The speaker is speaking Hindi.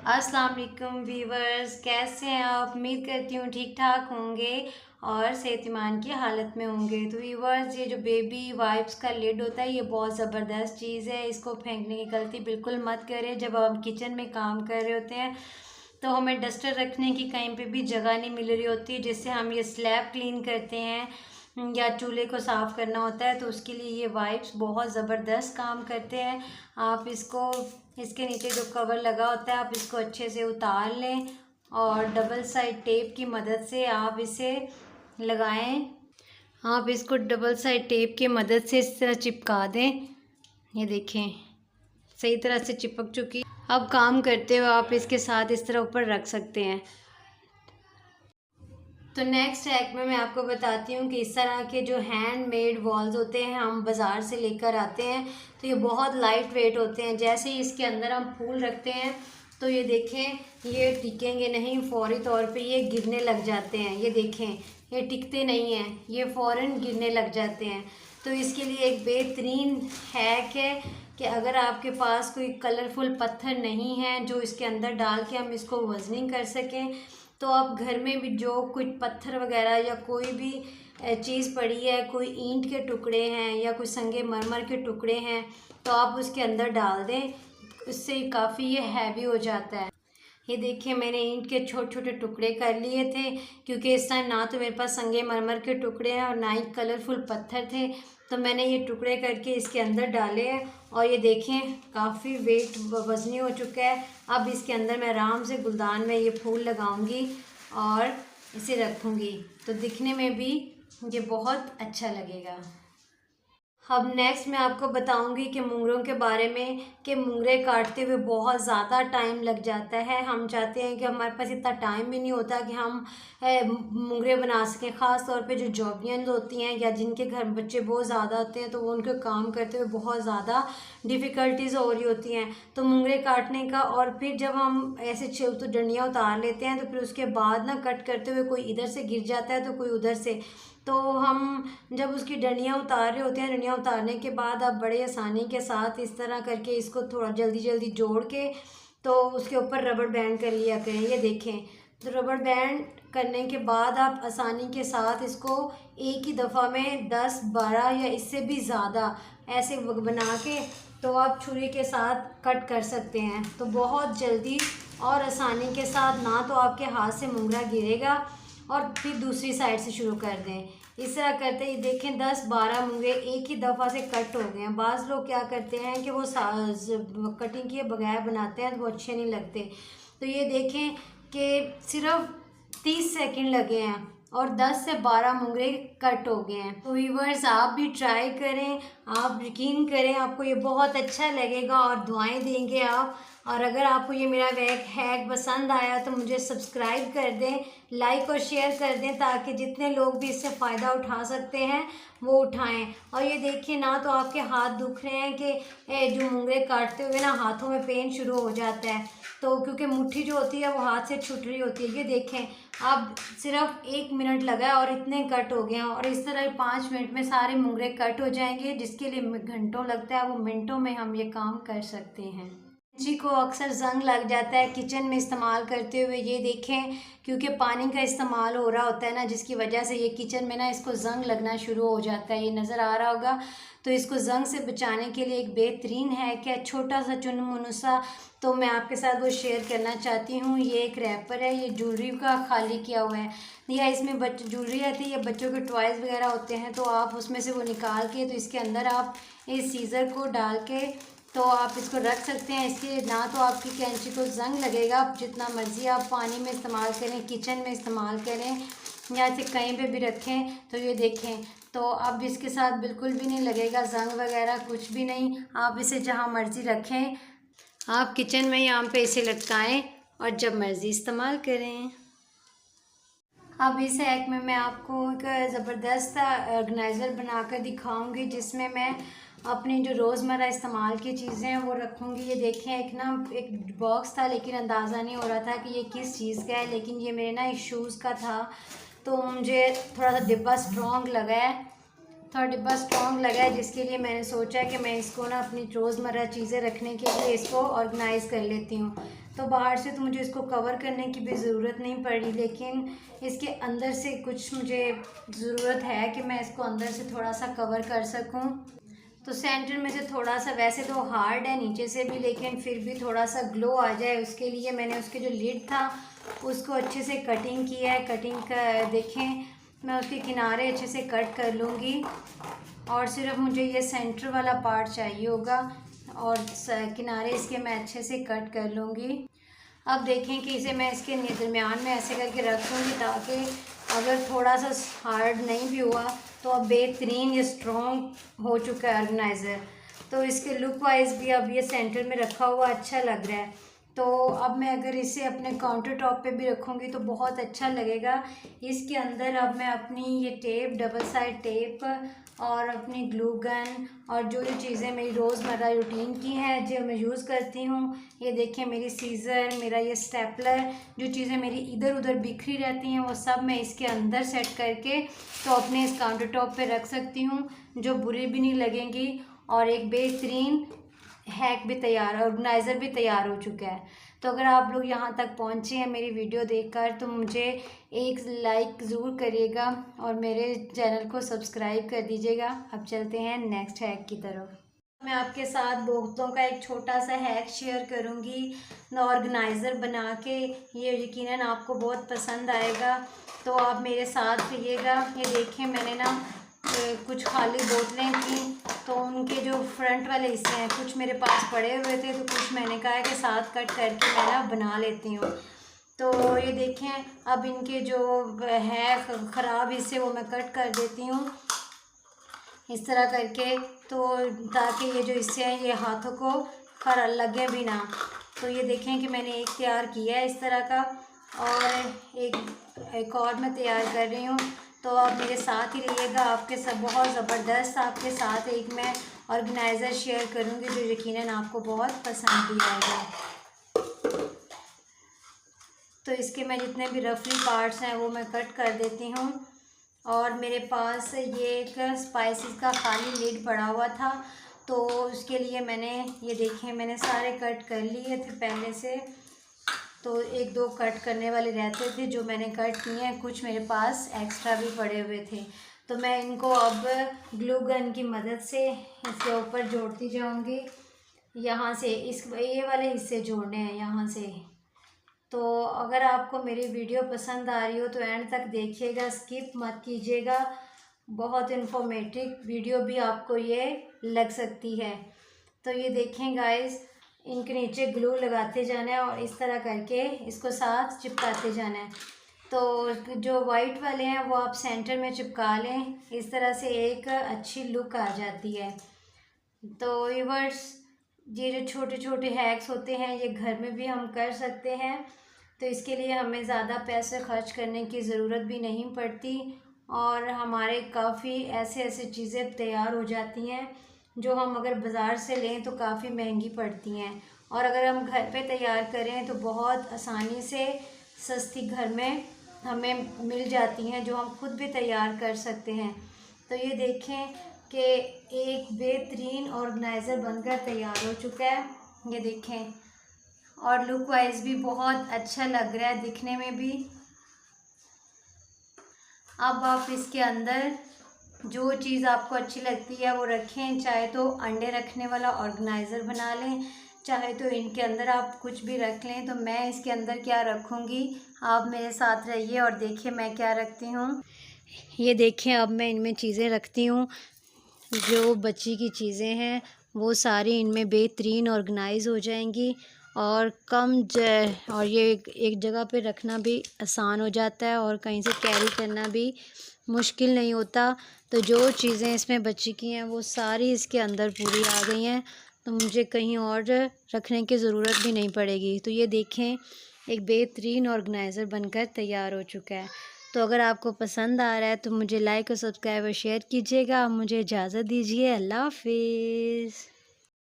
अस्सलाम वालेकुम व्यूवर्स, कैसे हैं आप। उम्मीद करती हूँ ठीक ठाक होंगे और सेहतमान की हालत में होंगे। तो व्यूवर्स, ये जो बेबी वाइप्स का लिड होता है ये बहुत ज़बरदस्त चीज़ है। इसको फेंकने की गलती बिल्कुल मत करें। जब हम किचन में काम कर रहे होते हैं तो हमें डस्टर रखने की कहीं पे भी जगह नहीं मिल रही होती, जिससे हम ये स्लैब क्लीन करते हैं या चूल्हे को साफ़ करना होता है, तो उसके लिए ये वाइप्स बहुत ज़बरदस्त काम करते हैं। आप इसको, इसके नीचे जो कवर लगा होता है, आप इसको अच्छे से उतार लें और डबल साइड टेप की मदद से आप इसे लगाएं। आप इसको डबल साइड टेप की मदद से इस तरह चिपका दें। ये देखें, सही तरह से चिपक चुकी। अब काम करते हुए आप इसके साथ इस तरह ऊपर रख सकते हैं। तो नेक्स्ट हैक में मैं आपको बताती हूँ कि इस तरह के जो हैंडमेड वॉल्स होते हैं हम बाज़ार से लेकर आते हैं, तो ये बहुत लाइट वेट होते हैं। जैसे ही इसके अंदर हम फूल रखते हैं तो ये देखें, ये टिकेंगे नहीं, फौरी तौर पे ये गिरने लग जाते हैं। ये देखें, ये टिकते नहीं हैं, ये फ़ौरन गिरने लग जाते हैं। तो इसके लिए एक बेहतरीन हैक है कि अगर आपके पास कोई कलरफुल पत्थर नहीं है जो इसके अंदर डाल के हम इसको वजनिंग कर सकें, तो आप घर में भी जो कुछ पत्थर वगैरह या कोई भी चीज़ पड़ी है, कोई ईंट के टुकड़े हैं या कोई संगे मरमर के टुकड़े हैं, तो आप उसके अंदर डाल दें। उससे काफ़ी ये हैवी हो जाता है। ये देखिए, मैंने ईंट के छोटे छोटे टुकड़े कर लिए थे, क्योंकि इस टाइम ना तो मेरे पास संगे मरमर के टुकड़े हैं और ना ही कलरफुल पत्थर थे। तो मैंने ये टुकड़े करके इसके अंदर डाले हैं और ये देखें काफ़ी वेट वज़नी हो चुका है। अब इसके अंदर मैं आराम से गुलदान में ये फूल लगाऊंगी और इसे रखूंगी, तो दिखने में भी ये बहुत अच्छा लगेगा। अब नेक्स्ट मैं आपको बताऊंगी कि मुंगरों के बारे में, कि मुंगरे काटते हुए बहुत ज़्यादा टाइम लग जाता है। हम चाहते हैं कि हमारे पास इतना टाइम भी नहीं होता कि हम मुंगरे बना सकें। ख़ास तौर पे जो जॉबियंस होती हैं या जिनके घर बच्चे बहुत ज़्यादा होते हैं, तो वो उनको काम करते हुए बहुत ज़्यादा डिफ़िकल्टीज़ हो रही होती हैं। तो मुंगरे काटने का, और फिर जब हम ऐसे तो डंडियाँ उतार लेते हैं, तो फिर उसके बाद ना कट करते हुए कोई इधर से गिर जाता है तो कोई उधर से। तो हम जब उसकी डंडियाँ उतार रहे होते हैं, डंडियाँ उतारने के बाद आप बड़े आसानी के साथ इस तरह करके इसको थोड़ा जल्दी जल्दी जोड़ के तो उसके ऊपर रबड़ बैंड कर लिया करें। ये देखें, तो रबड़ बैंड करने के बाद आप आसानी के साथ इसको एक ही दफ़ा में 10 12 या इससे भी ज़्यादा ऐसे बना के तो आप छुरी के साथ कट कर सकते हैं। तो बहुत जल्दी और आसानी के साथ ना तो आपके हाथ से मुंगरा गिरेगा, और फिर दूसरी साइड से शुरू कर दें। इस तरह करते ही देखें 10-12 मुंगे एक ही दफ़ा से कट हो गए हैं। बाज़ लोग क्या करते हैं कि वो कटिंग किए बगैर बनाते हैं तो वो अच्छे नहीं लगते। तो ये देखें कि सिर्फ 30 सेकंड लगे हैं और 10 से 12 मुंगरे कट हो गए हैं। तो व्यूअर्स, आप भी ट्राई करें, आप यकीन करें आपको ये बहुत अच्छा लगेगा और दुआएं देंगे आप। और अगर आपको ये मेरा हैक पसंद आया तो मुझे सब्सक्राइब कर दें, लाइक और शेयर कर दें, ताकि जितने लोग भी इससे फ़ायदा उठा सकते हैं वो उठाएं। और ये देखिए, ना तो आपके हाथ दुख रहे हैं कि जो मुंगरे काटते हुए ना हाथों में पेन शुरू हो जाता है, तो क्योंकि मुट्ठी जो होती है वो हाथ से छूट रही होती है। ये देखें, अब सिर्फ 1 मिनट लगा है और इतने कट हो गए हैं। और इस तरह 5 मिनट में सारे मुंगरे कट हो जाएंगे, जिसके लिए घंटों लगता है वो मिनटों में हम ये काम कर सकते हैं। जी को अक्सर जंग लग जाता है किचन में इस्तेमाल करते हुए। ये देखें, क्योंकि पानी का इस्तेमाल हो रहा होता है ना, जिसकी वजह से ये किचन में ना इसको जंग लगना शुरू हो जाता है। ये नज़र आ रहा होगा। तो इसको जंग से बचाने के लिए एक बेहतरीन है क्या छोटा सा चुनमुनुसा, तो मैं आपके साथ वो शेयर करना चाहती हूँ। ये एक रैपर है, ये ज्वेलरी का खाली किया हुआ है, या इसमें ज्वेलरी रहती है या बच्चों के टॉयज़ वगैरह होते हैं, तो आप उसमें से वो निकाल के तो इसके अंदर आप इस सीज़र को डाल के तो आप इसको रख सकते हैं। इसके ना तो आपकी कैंची को जंग लगेगा, आप जितना मर्ज़ी आप पानी में इस्तेमाल करें, किचन में इस्तेमाल करें या इसे कहीं पे भी रखें। तो ये देखें, तो अब इसके साथ बिल्कुल भी नहीं लगेगा जंग वगैरह, कुछ भी नहीं। आप इसे जहाँ मर्ज़ी रखें, आप किचन में यहाँ पे इसे लटकाएं और जब मर्ज़ी इस्तेमाल करें। अब इस हैक में मैं आपको एक ज़बरदस्त ऑर्गेनाइज़र बनाकर दिखाऊंगी, जिसमें मैं अपनी जो रोज़मर्रा इस्तेमाल की चीज़ें हैं वो रखूँगी। ये देखें, एक बॉक्स था, लेकिन अंदाज़ा नहीं हो रहा था कि ये किस चीज़ का है, लेकिन ये मेरे ना एक शूज़ का था, तो मुझे थोड़ा सा डिब्बा स्ट्रॉन्ग लगा है। थोड़ा डिब्बा स्ट्रॉन्ग लगा है, जिसके लिए मैंने सोचा कि मैं इसको ना अपनी रोज़मर्रा चीज़ें रखने के लिए इसको ऑर्गेनाइज़ कर लेती हूँ। तो बाहर से तो मुझे इसको कवर करने की भी ज़रूरत नहीं पड़ी, लेकिन इसके अंदर से कुछ मुझे ज़रूरत है कि मैं इसको अंदर से थोड़ा सा कवर कर सकूँ। तो सेंटर में से थोड़ा सा, वैसे तो हार्ड है नीचे से भी, लेकिन फिर भी थोड़ा सा ग्लो आ जाए उसके लिए मैंने उसके जो लिड था उसको अच्छे से कटिंग किया है। कटिंग का देखें, मैं उसके किनारे अच्छे से कट कर लूँगी और सिर्फ मुझे ये सेंटर वाला पार्ट चाहिए होगा और किनारे इसके मैं अच्छे से कट कर लूँगी। अब देखें कि इसे मैं इसके दरमियान में ऐसे करके रखूँगी ताकि अगर थोड़ा सा हार्ड नहीं भी हुआ तो अब बेहतरीन ये स्ट्रॉन्ग हो चुका है ऑर्गेनाइज़र। तो इसके लुक वाइज भी अब ये सेंटर में रखा हुआ अच्छा लग रहा है। तो अब मैं अगर इसे अपने काउंटर टॉप पे भी रखूँगी तो बहुत अच्छा लगेगा। इसके अंदर अब मैं अपनी ये टेप, डबल साइड टेप और अपनी ग्लू गन और जो ये चीज़ें मेरी रोज़मर्रा रूटीन की हैं जो मैं यूज़ करती हूँ, ये देखें मेरी सीज़र, मेरा ये स्टेपलर, जो चीज़ें मेरी इधर उधर बिखरी रहती हैं वो सब मैं इसके अंदर सेट करके तो अपने इस काउंटर टॉप पे रख सकती हूँ, जो बुरी भी नहीं लगेंगी। और एक बेहतरीन हैक भी तैयार, ऑर्गेनाइज़र भी तैयार हो चुका है। तो अगर आप लोग यहाँ तक पहुँचे हैं मेरी वीडियो देखकर तो मुझे एक लाइक ज़रूर करिएगा और मेरे चैनल को सब्सक्राइब कर दीजिएगा। अब चलते हैं नेक्स्ट हैक की तरफ। मैं आपके साथ बोतलों का एक छोटा सा हैक शेयर करूँगी ऑर्गेनाइज़र बना के, ये यकीनन आपको बहुत पसंद आएगा। तो आप मेरे साथ रहिएगा। ये देखें, मैंने ना कुछ खाली बोतलें थी तो उनके जो फ्रंट वाले हिस्से हैं कुछ मेरे पास पड़े हुए थे, तो कुछ मैंने कहा है कि साथ कट करके मैं ना बना लेती हूँ। तो ये देखें, अब इनके जो है ख़राब हिस्से वो मैं कट कर देती हूँ इस तरह करके, तो ताकि ये जो हिस्से हैं ये हाथों को खरा लगे भी ना। तो ये देखें कि मैंने एक तैयार किया है इस तरह का और एक और मैं तैयार कर रही हूँ। तो आप मेरे साथ ही रहिएगा। आपके सब बहुत ज़बरदस्त आपके साथ एक मैं ऑर्गेनाइज़र शेयर करूँगी जो यकीनन आपको बहुत पसंद भी आएगा। तो इसके मैं जितने भी रफली पार्ट्स हैं वो मैं कट कर देती हूँ। और मेरे पास ये एक स्पाइसेस का खाली लिड पड़ा हुआ था, तो उसके लिए मैंने ये देखें मैंने सारे कट कर लिए थे पहले से। तो एक दो कट करने वाले रहते थे जो मैंने कट किए हैं, कुछ मेरे पास एक्स्ट्रा भी पड़े हुए थे। तो मैं इनको अब ग्लू गन की मदद से इसके ऊपर जोड़ती जाऊंगी। यहाँ से ये वाले हिस्से जोड़ने हैं यहाँ से। तो अगर आपको मेरी वीडियो पसंद आ रही हो तो एंड तक देखिएगा, स्किप मत कीजिएगा। बहुत इन्फॉर्मेटिव वीडियो भी आपको ये लग सकती है। तो ये देखें गाइस, इनके नीचे ग्लू लगाते जाना है और इस तरह करके इसको साथ चिपकाते जाना है। तो जो वाइट वाले हैं वो आप सेंटर में चिपका लें, इस तरह से एक अच्छी लुक आ जाती है। तो व्यूअर्स, ये जो छोटे छोटे हैक्स होते हैं ये घर में भी हम कर सकते हैं। तो इसके लिए हमें ज़्यादा पैसे खर्च करने की ज़रूरत भी नहीं पड़ती और हमारे काफ़ी ऐसे ऐसे चीज़ें तैयार हो जाती हैं जो हम अगर बाज़ार से लें तो काफ़ी महंगी पड़ती हैं, और अगर हम घर पे तैयार करें तो बहुत आसानी से सस्ती घर में हमें मिल जाती हैं जो हम खुद भी तैयार कर सकते हैं। तो ये देखें कि एक बेहतरीन ऑर्गेनाइज़र बनकर तैयार हो चुका है, ये देखें, और लुक वाइज भी बहुत अच्छा लग रहा है दिखने में भी। अब आप इसके अंदर जो चीज़ आपको अच्छी लगती है वो रखें, चाहे तो अंडे रखने वाला ऑर्गेनाइज़र बना लें, चाहे तो इनके अंदर आप कुछ भी रख लें। तो मैं इसके अंदर क्या रखूँगी, आप मेरे साथ रहिए और देखिए मैं क्या रखती हूँ। ये देखें, अब मैं इनमें चीज़ें रखती हूँ, जो बच्ची की चीज़ें हैं वो सारी इनमें बेहतरीन ऑर्गेनाइज़ हो जाएंगी और और ये एक जगह पे रखना भी आसान हो जाता है और कहीं से कैरी करना भी मुश्किल नहीं होता। तो जो चीज़ें इसमें बच्ची की हैं वो सारी इसके अंदर पूरी आ गई हैं, तो मुझे कहीं और रखने की ज़रूरत भी नहीं पड़ेगी। तो ये देखें, एक बेहतरीन ऑर्गेनाइज़र बनकर तैयार हो चुका है। तो अगर आपको पसंद आ रहा है तो मुझे लाइक और सब्सक्राइब और शेयर कीजिएगा। मुझे इजाज़त दीजिए, अल्लाह हाफिज़।